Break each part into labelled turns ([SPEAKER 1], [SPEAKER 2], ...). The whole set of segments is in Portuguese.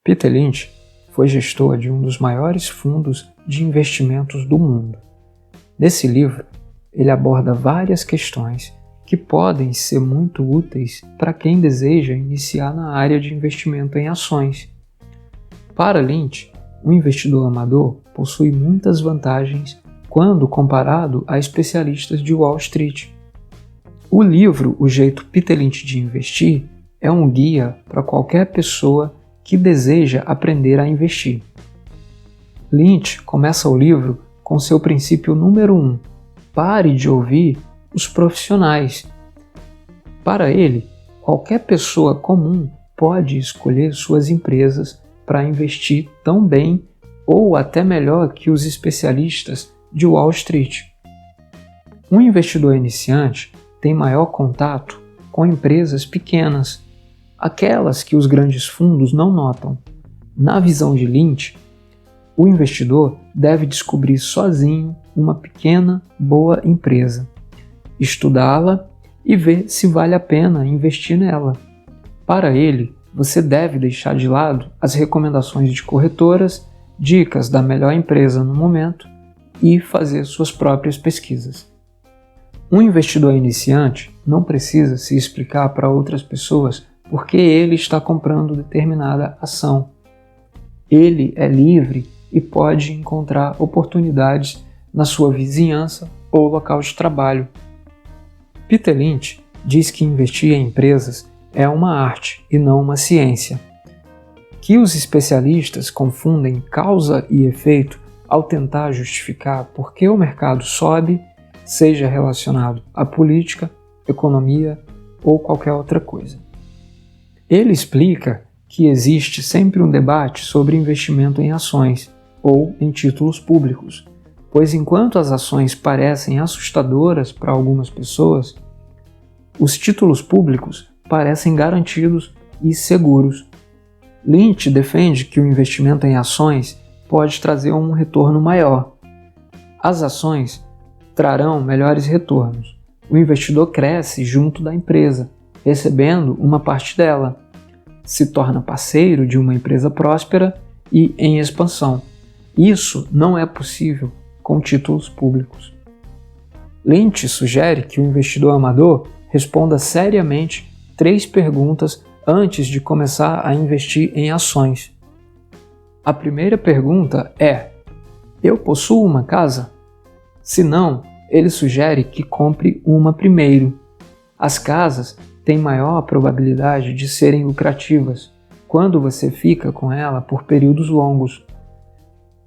[SPEAKER 1] Peter Lynch foi gestor de um dos maiores fundos de investimentos do mundo. Nesse livro, ele aborda várias questões que podem ser muito úteis para quem deseja iniciar na área de investimento em ações. Para Lynch, o investidor amador possui muitas vantagens quando comparado a especialistas de Wall Street. O livro O Jeito Peter Lynch de Investir é um guia para qualquer pessoa que deseja aprender a investir. Lynch começa o livro com seu princípio número 1: pare de ouvir os profissionais. Para ele, qualquer pessoa comum pode escolher suas empresas para investir tão bem ou até melhor que os especialistas de Wall Street. Um investidor iniciante tem maior contato com empresas pequenas, aquelas que os grandes fundos não notam. Na visão de Lynch, o investidor deve descobrir sozinho uma pequena, boa empresa, estudá-la e ver se vale a pena investir nela. Para ele, você deve deixar de lado as recomendações de corretoras, dicas da melhor empresa no momento e fazer suas próprias pesquisas. Um investidor iniciante não precisa se explicar para outras pessoas por que ele está comprando determinada ação. Ele é livre e pode encontrar oportunidades na sua vizinhança ou local de trabalho. Peter Lynch diz que investir em empresas é uma arte e não uma ciência, que os especialistas confundem causa e efeito ao tentar justificar por que o mercado sobe, seja relacionado à política, economia ou qualquer outra coisa. Ele explica que existe sempre um debate sobre investimento em ações ou em títulos públicos, pois enquanto as ações parecem assustadoras para algumas pessoas, os títulos públicos parecem garantidos e seguros. Lynch defende que o investimento em ações pode trazer um retorno maior. As ações trarão melhores retornos. O investidor cresce junto da empresa, recebendo uma parte dela. Se torna parceiro de uma empresa próspera e em expansão. Isso não é possível com títulos públicos. Lynch sugere que o investidor amador responda seriamente 3 perguntas antes de começar a investir em ações. A primeira pergunta é: eu possuo uma casa? Se não, ele sugere que compre uma primeiro. As casas têm maior probabilidade de serem lucrativas quando você fica com ela por períodos longos.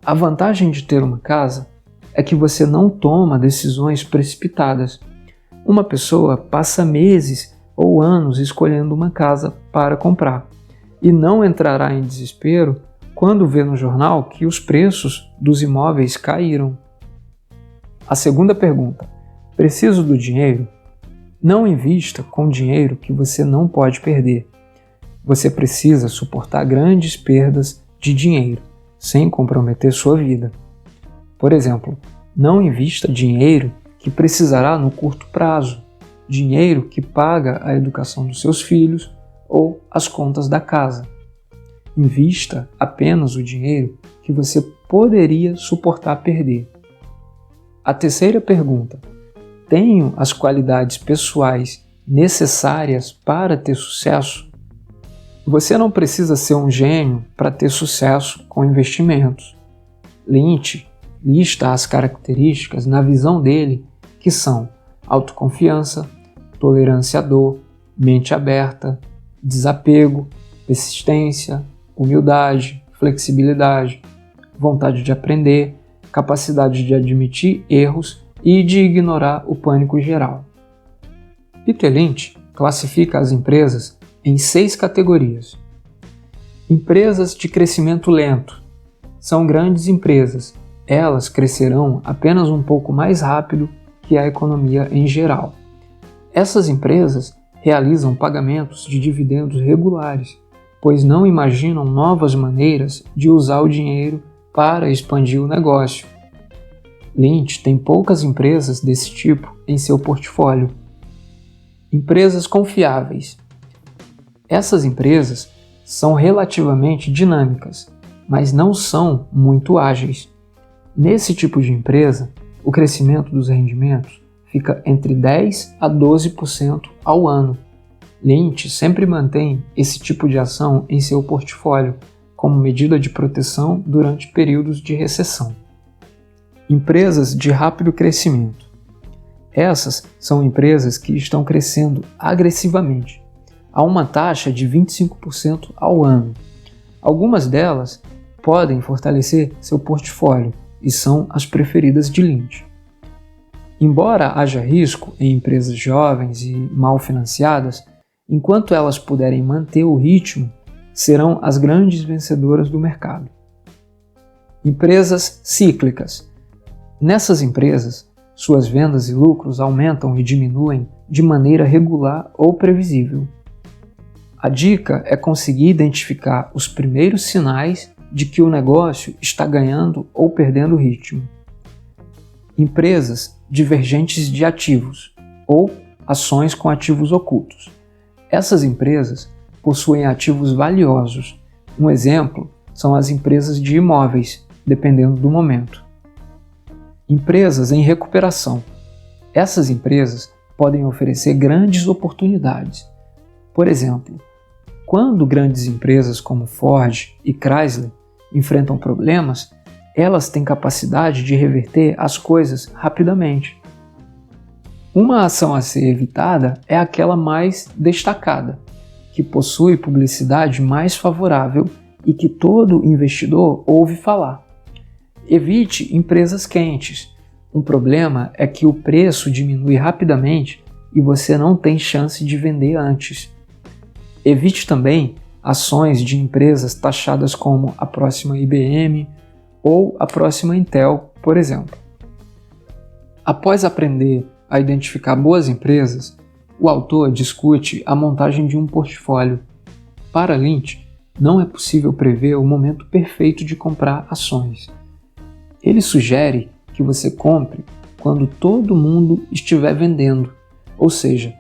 [SPEAKER 1] A vantagem de ter uma casa é que você não toma decisões precipitadas. Uma pessoa passa meses ou anos escolhendo uma casa para comprar e não entrará em desespero quando vê no jornal que os preços dos imóveis caíram. A segunda pergunta: preciso do dinheiro? Não invista com dinheiro que você não pode perder. Você precisa suportar grandes perdas de dinheiro, sem comprometer sua vida. Por exemplo, não invista dinheiro que precisará no curto prazo, dinheiro que paga a educação dos seus filhos ou as contas da casa. Invista apenas o dinheiro que você poderia suportar perder. A terceira pergunta: tenho as qualidades pessoais necessárias para ter sucesso? Você não precisa ser um gênio para ter sucesso com investimentos. Lynch lista as características na visão dele que são autoconfiança, tolerância à dor, mente aberta, desapego, persistência, humildade, flexibilidade, vontade de aprender, capacidade de admitir erros e de ignorar o pânico geral. Peter Lynch classifica as empresas em 6 categorias. Empresas de crescimento lento. São grandes empresas. Elas crescerão apenas um pouco mais rápido que a economia em geral. Essas empresas realizam pagamentos de dividendos regulares, pois não imaginam novas maneiras de usar o dinheiro para expandir o negócio. Lynch tem poucas empresas desse tipo em seu portfólio. Empresas confiáveis. Essas empresas são relativamente dinâmicas, mas não são muito ágeis. Nesse tipo de empresa, o crescimento dos rendimentos fica entre 10% a 12% ao ano. Lynch sempre mantém esse tipo de ação em seu portfólio como medida de proteção durante períodos de recessão. Empresas de rápido crescimento. Essas são empresas que estão crescendo agressivamente, a uma taxa de 25% ao ano. Algumas delas podem fortalecer seu portfólio e são as preferidas de Lynch. Embora haja risco em empresas jovens e mal financiadas, enquanto elas puderem manter o ritmo, serão as grandes vencedoras do mercado. Empresas cíclicas. Nessas empresas, suas vendas e lucros aumentam e diminuem de maneira regular ou previsível. A dica é conseguir identificar os primeiros sinais de que o negócio está ganhando ou perdendo ritmo. Empresas divergentes de ativos ou ações com ativos ocultos. Essas empresas possuem ativos valiosos. Um exemplo são as empresas de imóveis, dependendo do momento. Empresas em recuperação. Essas empresas podem oferecer grandes oportunidades. Por exemplo, quando grandes empresas como Ford e Chrysler enfrentam problemas, elas têm capacidade de reverter as coisas rapidamente. Uma ação a ser evitada é aquela mais destacada, que possui publicidade mais favorável e que todo investidor ouve falar. Evite empresas quentes. Um problema é que o preço diminui rapidamente e você não tem chance de vender antes. Evite também ações de empresas taxadas como a próxima IBM ou a próxima Intel, por exemplo. Após aprender a identificar boas empresas, o autor discute a montagem de um portfólio. Para Lynch, não é possível prever o momento perfeito de comprar ações. Ele sugere que você compre quando todo mundo estiver vendendo, ou seja,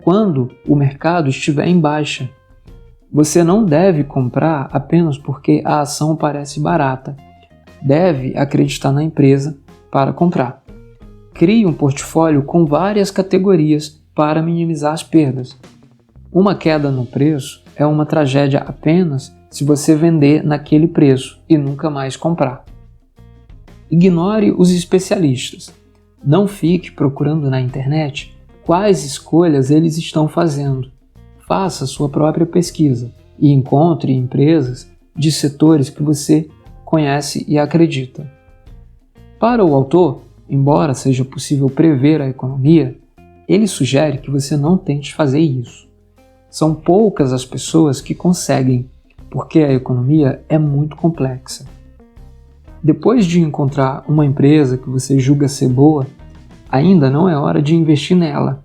[SPEAKER 1] quando o mercado estiver em baixa. Você não deve comprar apenas porque a ação parece barata. Deve acreditar na empresa para comprar. Crie um portfólio com várias categorias para minimizar as perdas. Uma queda no preço é uma tragédia apenas se você vender naquele preço e nunca mais comprar. Ignore os especialistas. Não fique procurando na internet quais escolhas eles estão fazendo. Faça sua própria pesquisa e encontre empresas de setores que você conhece e acredita. Para o autor, embora seja possível prever a economia, ele sugere que você não tente fazer isso. São poucas as pessoas que conseguem, porque a economia é muito complexa. Depois de encontrar uma empresa que você julga ser boa, ainda não é hora de investir nela.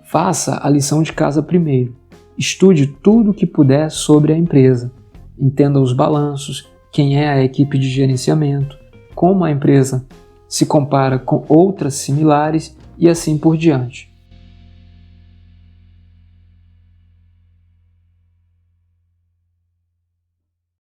[SPEAKER 1] Faça a lição de casa primeiro. Estude tudo o que puder sobre a empresa. Entenda os balanços, quem é a equipe de gerenciamento, como a empresa se compara com outras similares e assim por diante.